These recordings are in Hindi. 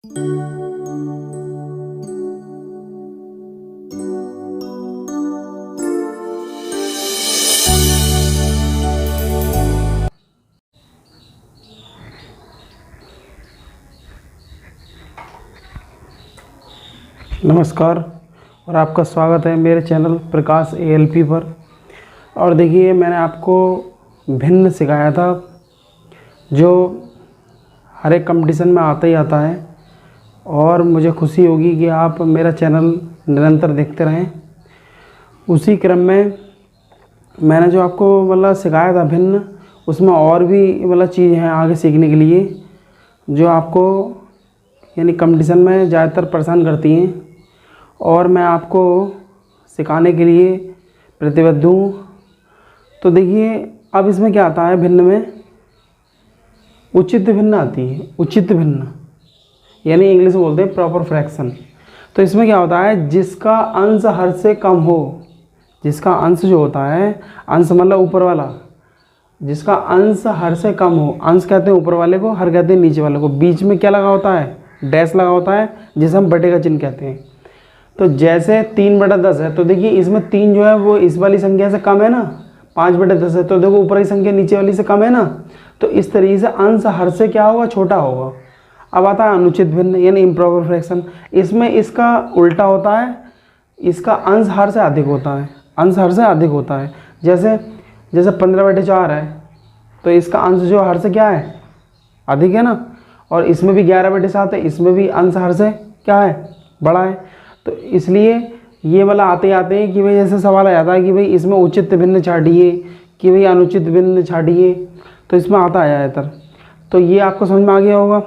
नमस्कार और आपका स्वागत है मेरे चैनल प्रकाश एएलपी पर। और देखिए, मैंने आपको भिन्न सिखाया था जो हर एक कंपटीशन में आता ही आता है, और मुझे खुशी होगी कि आप मेरा चैनल निरंतर देखते रहें। उसी क्रम में मैंने जो आपको सिखाया था भिन्न, उसमें और भी चीज़ हैं आगे सीखने के लिए जो आपको यानी कंपटीशन में ज़्यादातर परेशान करती हैं, और मैं आपको सिखाने के लिए प्रतिबद्ध हूँ। तो देखिए, अब इसमें क्या आता है, भिन्न में उचित भिन्न आती है। उचित भिन्न यानी इंग्लिश में बोलते हैं प्रॉपर फ्रैक्शन। तो इसमें क्या होता है, जिसका अंश हर से कम हो, जिसका अंश जो होता है, अंश मतलब ऊपर वाला, जिसका अंश हर से कम हो। अंश कहते हैं ऊपर वाले को, हर कहते हैं नीचे वाले को। बीच में क्या लगा होता है, डैश लगा होता है, जिसे हम बटे का चिन्ह कहते हैं। तो जैसे 3/10 है, तो देखिए इसमें 3 जो है वो इस वाली संख्या से कम है ना, 5/10 है, तो देखो ऊपर की संख्या नीचे वाली से कम है ना। तो इस तरीके से अंश हर से क्या होगा, छोटा होगा। अब आता है अनुचित भिन्न यानी इम्प्रॉपर फ्रैक्शन। इसमें इसका उल्टा होता है, इसका अंश हर से अधिक होता है। अंश हर से अधिक होता है। जैसे 15/4 है, तो इसका अंश जो हर से क्या है, अधिक है ना। और इसमें भी 11/7 है, इसमें भी अंश हर से क्या है, बड़ा है। तो इसलिए ये वाला आते हैं कि भाई ऐसे सवाल आ जाता है कि भाई इसमें उचित भिन्न छाटिए, कि भाई अनुचित भिन्न छाटिए। तो इसमें आता है ज़्यादातर। तो ये आपको समझ में आ गया होगा।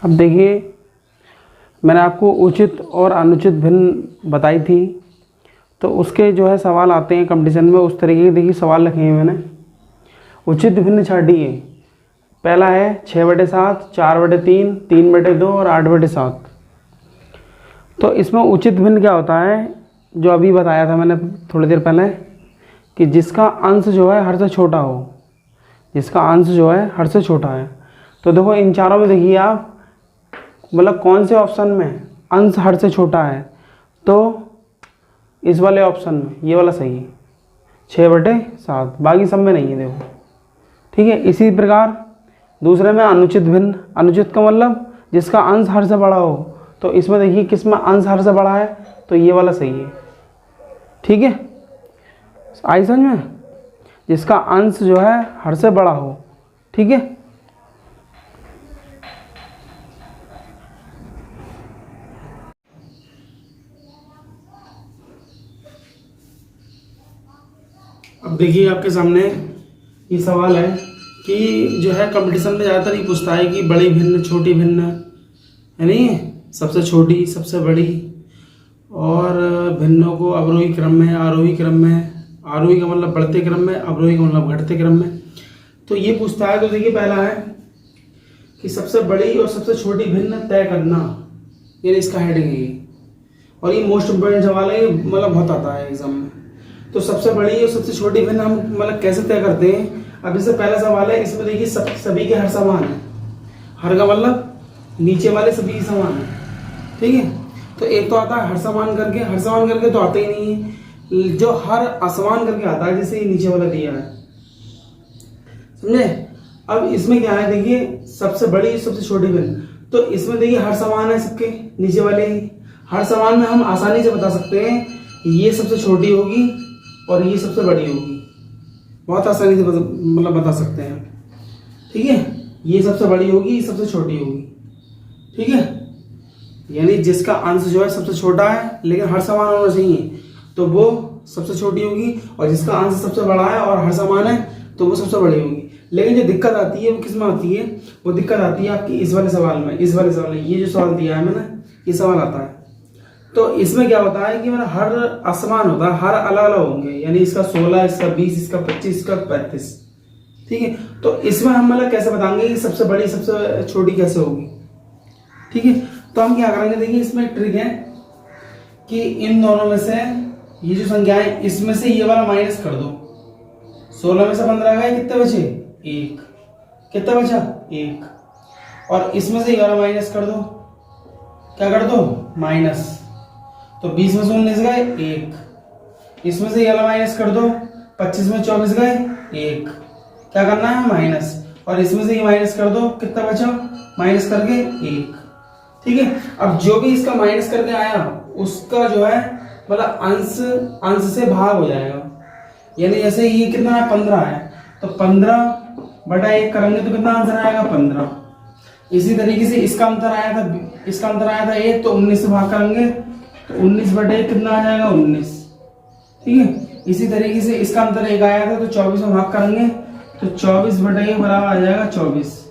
अब देखिए, मैंने आपको उचित और अनुचित भिन्न बताई थी, तो उसके जो है सवाल आते हैं कंपटीशन में। उस तरीके के देखिए सवाल रखे हैं मैंने। उचित भिन्न छाटिए। पहला है 6/7, 4/3, 3/2 और 8/7। तो इसमें उचित भिन्न क्या होता है, जो अभी बताया था मैंने थोड़ी देर पहले, कि जिसका अंश जो है हर से छोटा हो। जिसका अंश जो है हर से छोटा है। तो देखो इन चारों में देखिए आप, कौन से ऑप्शन में अंश हर से छोटा है, तो इस वाले ऑप्शन में ये वाला सही है, 6/7। बाकी सब में नहीं है, देखो ठीक है। इसी प्रकार दूसरे में अनुचित भिन्न। अनुचित का मतलब जिसका अंश हर से बड़ा हो। तो इसमें देखिए किस में अंश हर से बड़ा है, तो ये वाला सही है, ठीक है। आई समझ में, जिसका अंश जो है हर से बड़ा हो, ठीक है। अब देखिए आपके सामने ये सवाल है कि जो है कंपटीशन में ज़्यादातर ये पूछता है कि बड़ी भिन्न, छोटी भिन्न, यानी सबसे छोटी, सबसे बड़ी, और भिन्नों को अवरोही क्रम में, आरोही क्रम में। आरोही का मतलब बढ़ते क्रम में, अवरोही का मतलब घटते क्रम में। तो ये पूछता है। तो देखिए पहला है कि सबसे बड़ी और सबसे छोटी भिन्न तय करना, यानी इसका हेडिंग है ये। और ये मोस्ट इम्पोर्टेंट सवाल है, ये बहुत आता है एग्जाम में। तो सबसे बड़ी और सबसे छोटी भिन्न हम कैसे तय करते हैं। अब इससे पहला सवाल है, इसमें देखिए सभी के हर समान है। हर का मतलब नीचे वाले सभी समान है, ठीक है। तो एक तो आता है हर समान करके। हर समान करके तो आता ही नहीं है, जो हर असमान करके आता है, जैसे ये नीचे वाला दिया है, समझे। अब इसमें क्या है, देखिए सबसे बड़ी सबसे छोटी भिन्न। तो इसमें देखिए हर समान है सबके, नीचे वाले ही। हर समान में हम आसानी से बता सकते हैं ये सबसे छोटी होगी और ये सबसे बड़ी होगी। बहुत आसानी से बता सकते हैं, ठीक है। ये सबसे बड़ी होगी, ये सबसे छोटी होगी, ठीक है। यानी जिसका अंश जो है सबसे छोटा है लेकिन हर समान होना चाहिए, तो वो सबसे छोटी होगी। और जिसका अंश सबसे बड़ा है और हर समान है, तो वो सबसे बड़ी होगी। लेकिन जो दिक्कत आती है वो किस में आती है, वो दिक्कत आती है आपकी इस वाले सवाल में। इस वाले सवाल में ये जो सवाल दिया है मैंने, ये सवाल आता है। तो इसमें क्या होता है कि हर असमान होता है, हर अलग अलग होंगे। यानी इसका 16, इसका 20, इसका 25, इसका 35, ठीक है। तो इसमें हम कैसे बताएंगे कि सबसे बड़ी सबसे छोटी कैसे होगी, ठीक है। तो हम क्या करेंगे, देखिए इसमें ट्रिक है कि इन दोनों में से ये जो संख्या है इसमें से ये वाला माइनस कर दो। 16 में से 15 गए, कितने बचे? 1। कितना बचा? 1। और इसमें से ये वाला माइनस कर दो, क्या कर दो? माइनस। तो 20 में से 19 गए, 1। इसमें से ये वाला माइनस कर दो, 25 में 24 गए, 1। क्या करना है? माइनस। और इसमें से ये माइनस कर दो, कितना बचा? माइनस करके 1। ठीक है। अब जो भी इसका माइनस करके आया उसका जो है मतलब अंश से भाग हो जाएगा। यानी जैसे ये कितना है? 15 है, तो 15/1 करेंगे तो कितना आंसर आएगा? 15। इसी तरीके से इसका अंतर आया था 1, तो 19 से भाग करेंगे तो 19/1 कितना आ जाएगा? 19। ठीक है। इसी तरीके से इसका अंतर 1 आया था, तो 24 में भाग करेंगे तो 24/1 बराबर आ जाएगा 24।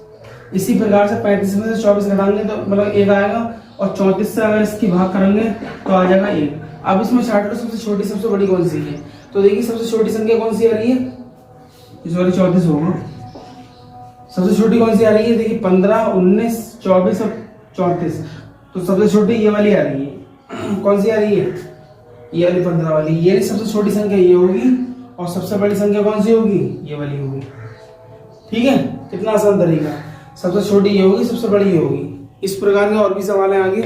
इसी प्रकार से 35 में से 24 घटाएंगे तो मतलब 1 आएगा, और 34 से अगर इसकी भाग करेंगे तो आ जाएगा 1। अब इसमें छाट लो सबसे छोटी सबसे बड़ी कौन सी है। तो देखिए सबसे छोटी संख्या कौन सी आ रही है? सॉरी 34 होगा। सबसे छोटी कौन सी आ रही है? देखिए 15, 19, 24 और 34। तो सबसे छोटी ये वाली आ रही है। कौन सी आ रही है? ये वाली 15 वाली। ये सबसे छोटी संख्या ये होगी, और सबसे बड़ी संख्या कौन सी होगी? ये वाली होगी। ठीक है। कितना आसान तरीका। सबसे छोटी ये होगी, सबसे बड़ी ये होगी। इस प्रकार के और भी सवाल हैं आगे।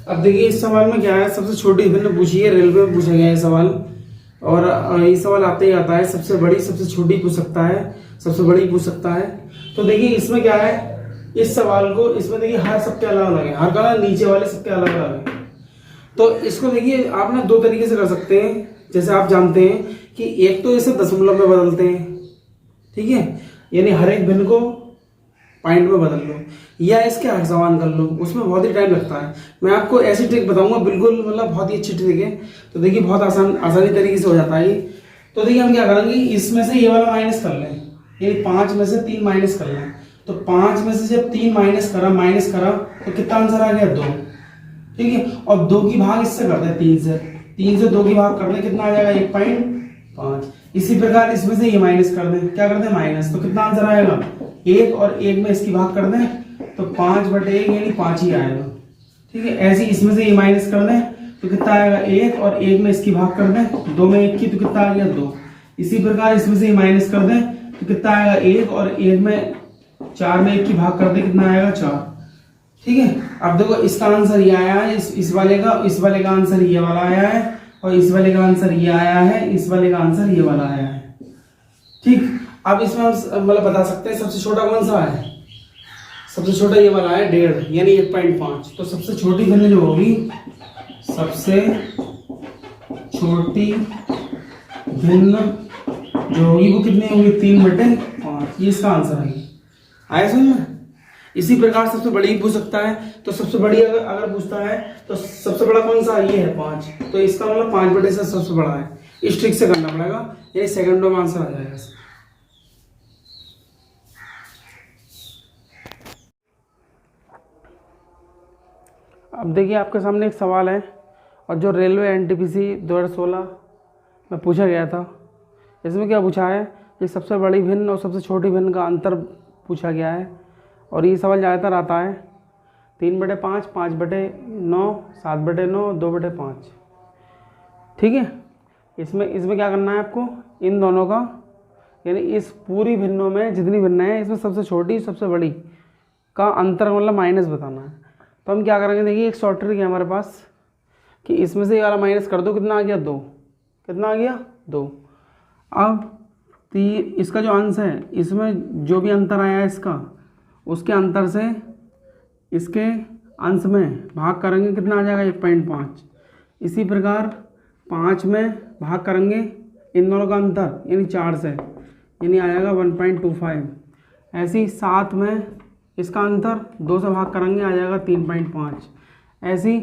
अब देखिए इस सवाल में क्या है, सबसे छोटी भिन्न पूछी है, रेलवे में पूछा गया है सवाल। और ये सवाल आते ही आता है, सबसे बड़ी सबसे छोटी पूछ सकता है, सबसे बड़ी पूछ सकता है। तो देखिए इसमें क्या है, इस सवाल को इसमें देखिए हर सबके अलग अलग है, हर का नीचे वाले सबके अलग अलग है। तो इसको देखिए आप ना 2 तरीके से कर सकते हैं। जैसे आप जानते हैं कि एक तो इसे दशमलव में बदलते हैं, ठीक है, यानी हर एक भिन्न को पॉइंट में बदल लो, या इसके हर समान कर लो, उसमें बहुत ही टाइम लगता है। मैं आपको ऐसी ट्रिक बताऊंगा, बिल्कुल मतलब बहुत ही अच्छी ट्रिक है। तो देखिए बहुत आसानी तरीके से हो जाता है ये। तो देखिए हम क्या करेंगे, इसमें से ये वाला माइनस कर लें, यानी 5 में से 3 माइनस कर लें। तो 5 में से जब 3 माइनस करा तो कितना आंसर आ गया? 2। ठीक है। और 2 की भाग इससे करते हैं 3 से 2 की भाग कर लें, कितना आ जाएगा? 1.5। इसी प्रकार इसमें से ये माइनस कर दें, क्या कर दें? माइनस। तो कितना आंसर आएगा? 1, और 1 में इसकी भाग कर दें तो 5/1 यानी 5 ही आएगा। ठीक है। ऐसे इसमें से ये माइनस कर दें तो कितना आएगा? 1, और 1 में इसकी भाग कर दें, 2 में 1 की तो कितना आ गया? 2। इसी प्रकार इसमें से ये माइनस कर दें तो कितना आएगा? 1, और 1 में 4 में 1 की भाग कर दें, कितना आएगा? 4। ठीक है। अब देखो इसका आंसर ये आया है, इस वाले का आंसर ये वाला आया है, और इस वाले का आंसर ये आया है, इस वाले का आंसर ये वाला आया है। ठीक। अब इसमें हम मतलब बता सकते हैं सबसे छोटा कौन सा है। सबसे छोटा ये वाला है 1.5 यानी 1.5। तो सबसे छोटी भिन्न जो होगी, सबसे छोटी भिन्न जो होगी वो कितनी होगी? 3/5। ये इसका आंसर है। आया समझ में? इसी प्रकार सबसे बड़ी पूछ सकता है। तो सबसे बड़ी अगर पूछता है तो सबसे बड़ा कौन सा? ये है 5। तो इसका मतलब 5/5 से सबसे बड़ा है। इस ट्रिक से करना पड़ेगा, ये सेकंडों में आंसर आ जाएगा। अब देखिए आपके सामने एक सवाल है, और जो रेलवे एनटीपीसी 2016 में पूछा गया था। इसमें क्या पूछा है कि सबसे बड़ी भिन्न और सबसे छोटी भिन्न का अंतर पूछा गया है। और ये सवाल ज़्यादातर आता है 3/5, 5/9, 7/9, 2/5। ठीक है। इसमें क्या करना है आपको, इन दोनों का यानी इस पूरी भिन्नों में जितनी भिन्न है इसमें सबसे छोटी सबसे बड़ी का अंतर मतलब माइनस बताना है। तो हम क्या करेंगे, देखिए एक शॉर्ट ट्रिक है हमारे पास कि इसमें से ये वाला माइनस कर दो, कितना आ गया? 2। कितना आ गया? 2। अब इसका जो अंश है, इसमें जो भी अंतर आया है इसका, उसके अंतर से इसके अंश में भाग करेंगे, कितना आ जाएगा? 1.5। इसी प्रकार 5 में भाग करेंगे इन दोनों का अंतर यानी 4 से, यानी आएगा 1.25। ऐसे ही 7 में इसका अंतर 2 से भाग करेंगे, आ जाएगा 3.5। ऐसे ही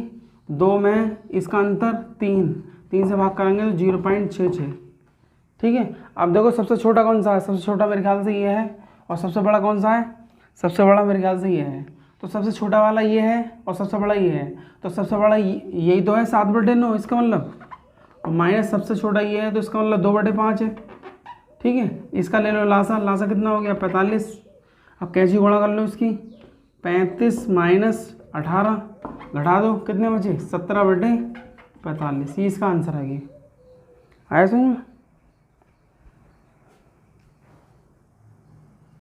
2 में इसका अंतर 3 से भाग करेंगे तो 0.66। ठीक है। अब देखो सबसे छोटा कौन सा है, सबसे छोटा मेरे ख्याल से ये है, और सबसे बड़ा कौन सा है? सबसे बड़ा मेरे ख्याल से ये है। तो सबसे छोटा वाला ये है और सबसे बड़ा ये है, तो सबसे बड़ा यही तो है 7/9 इसका मतलब, और माइनस सबसे छोटा ये है तो इसका मतलब 2/5 है। ठीक है। इसका ले लो लासा, लासा कितना हो गया 45। अब कैची गुणा कर लो इसकी, 35 माइनस 18 घटा दो, कितने बचे 17/45, ये इसका आंसर आ गया। आया समझ में।